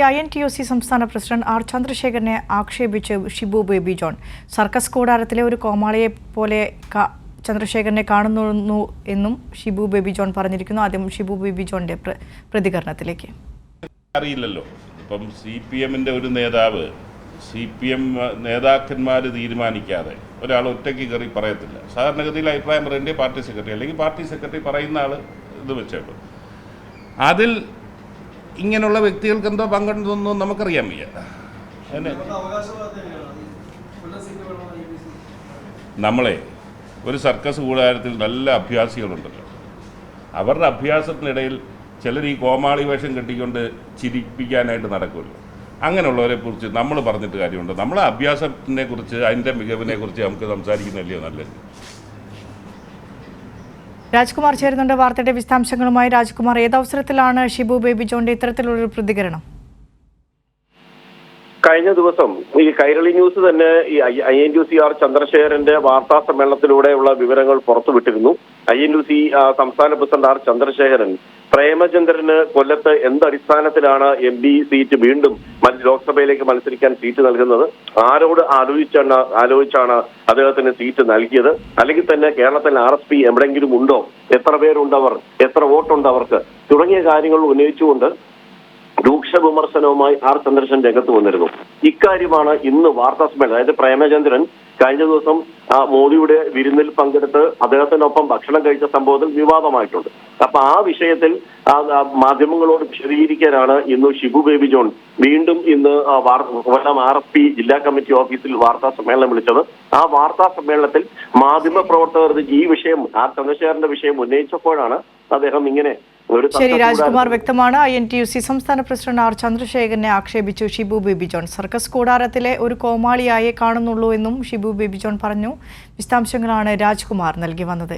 INTUC സംസ്ഥാന president R ചന്ദ്രശേഖരനെ ആക്ഷേപിച്ച് ഷിബു ബേബി ജോൺ. സർക്കസ് കൂടാരത്തിലെ ഒരു കോമാളിയെ പോലെ ചന്ദ്രശേഖരനെ കാണുന്നു എന്നും ഷിബു ബേബി ജോൺ പറഞ്ഞിരിക്കുന്നു. ആദ്യം ഷിബു ബേബി ജോണിന്റെ പ്രതികരണത്തിലേക്ക്. അറിയില്ലല്ലോ, ഇപ്പം CPM-ന്റെ ഒരു നേതാവ് CPM നേതാക്കന്മാർ തീരുമാനിക്കാതെ ഒരാൾ ഒറ്റയ്ക്ക് കയറി പറയത്തില്ല. സാധാരണഗതിയിൽ അഭിപ്രായം പറയേണ്ടത് പാർട്ടി സെക്രട്ടറി അല്ലെങ്കിൽ പാർട്ടി സെക്രട്ടറി പറയുന്ന ആൾ ഇത് വെച്ചേക്കും. അതിൽ ഇങ്ങനെയുള്ള വ്യക്തികൾക്ക് എന്തോ പങ്കെടുത്തൊന്നും നമുക്കറിയാൻ വയ്യ. നമ്മളെ ഒരു സർക്കസ് കൂടാരത്തിൽ നല്ല അഭ്യാസികളുണ്ടല്ലോ, അവരുടെ അഭ്യാസത്തിനിടയിൽ ചിലർ ഈ കോമാളി വേഷം കെട്ടിക്കൊണ്ട് ചിരിപ്പിക്കാനായിട്ട് നടക്കുമല്ലോ. അങ്ങനെയുള്ളവരെ കുറിച്ച് നമ്മൾ പറഞ്ഞിട്ട് കാര്യമുണ്ട്. നമ്മളെ അഭ്യാസത്തിനെ കുറിച്ച്, അതിൻ്റെ മികവിനെ കുറിച്ച് നമുക്ക് സംസാരിക്കുന്നതല്ലയോ നല്ലത്. രാജ്കുമാർ ചേരുന്നുണ്ട് വാർത്തയുടെ വിശദാംശങ്ങളുമായി. രാജ്കുമാർ, ഏതവസരത്തിലാണ് ഷിബു ബേബി ജോണിന്റെ ഇത്തരത്തിലുള്ളൊരു പ്രതികരണം? കഴിഞ്ഞ ദിവസം ഈ കൈരളി ന്യൂസ് തന്നെ ഈ INTUC ആർ ചന്ദ്രശേഖരന്റെ വാർത്താ സമ്മേളനത്തിലൂടെയുള്ള വിവരങ്ങൾ പുറത്തുവിട്ടിരുന്നു. INTUC സംസ്ഥാന പ്രസിഡന്റ് ആർ ചന്ദ്രശേഖരൻ പ്രേമചന്ദ്രന് കൊല്ലത്ത് എന്തടിസ്ഥാനത്തിലാണ് MP സീറ്റ് വീണ്ടും ലോക്സഭയിലേക്ക് മത്സരിക്കാൻ സീറ്റ് നൽകുന്നത്, ആരോട് ആലോചിച്ചാണ് അദ്ദേഹത്തിന് സീറ്റ് നൽകിയത്, അല്ലെങ്കിൽ തന്നെ കേരളത്തിൽ RSP എവിടെയെങ്കിലും ഉണ്ടോ, എത്ര പേരുണ്ടവർ, എത്ര വോട്ടുണ്ട് അവർക്ക്, തുടങ്ങിയ കാര്യങ്ങൾ ഉന്നയിച്ചുകൊണ്ട് രൂക്ഷ വിമർശനവുമായി ആർ ചന്ദ്രശേഖരൻ രംഗത്ത് വന്നിരുന്നു. ഇക്കാര്യമാണ് ഇന്ന് വാർത്താ സമ്മേളനം, അതായത് പ്രേമചന്ദ്രൻ കഴിഞ്ഞ ദിവസം മോദിയുടെ വിരുന്നിൽ പങ്കെടുത്ത് അദ്ദേഹത്തിനൊപ്പം ഭക്ഷണം കഴിച്ച സംഭവത്തിൽ വിവാദമായിട്ടുണ്ട്. അപ്പൊ ആ വിഷയത്തിൽ മാധ്യമങ്ങളോട് വിശദീകരിക്കാനാണ് ഇന്ന് ഷിബു ബേബി ജോൺ വീണ്ടും ഇന്ന് കൊല്ലം RSP ജില്ലാ കമ്മിറ്റി ഓഫീസിൽ വാർത്താ സമ്മേളനം വിളിച്ചത്. ആ വാർത്താ സമ്മേളനത്തിൽ മാധ്യമ പ്രവർത്തകർ ഈ വിഷയം, ആർ ചന്ദ്രശേഖരന്റെ വിഷയം ഉന്നയിച്ചപ്പോഴാണ് അദ്ദേഹം ഇങ്ങനെ. ശരി, രാജ്കുമാർ വ്യക്തമാണ്. INTUC സംസ്ഥാന പ്രസിഡന്റ് ആർ ചന്ദ്രശേഖരനെ ആക്ഷേപിച്ചു ഷിബു ബേബി ജോൺ. സർക്കസ് കൂടാരത്തിലെ ഒരു കോമാളിയായെ കാണുന്നുള്ളൂ എന്നും ഷിബു ബേബി ജോൺ പറഞ്ഞു. വിശദാംശങ്ങളാണ് രാജ്കുമാർ നൽകി വന്നത്.